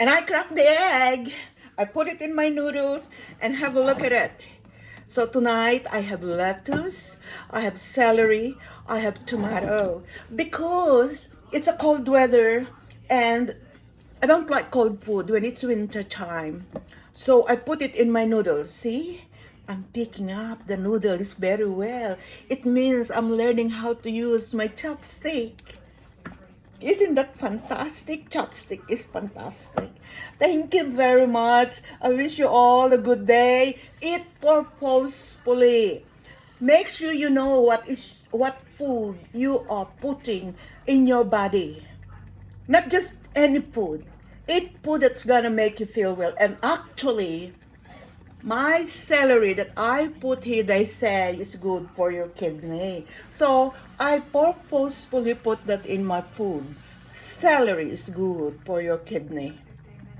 And I cracked the egg. I put it in my noodles and have a look at it. So tonight I have lettuce, I have celery, I have tomato. Because it's a cold weather and I don't like cold food when it's winter time. So I put it in my noodles. See? I'm picking up the noodles very well. It means I'm learning how to use my chopstick. Isn't that fantastic? Chopstick is fantastic. Thank you very much. I wish you all a good day. Eat purposefully. Make sure you know what food you are putting in your body. Not just any food. Eat food that's gonna make you feel well. And actually, my celery that I put here, they say is good for your kidney. So I purposefully put that in my food. Celery is good for your kidney.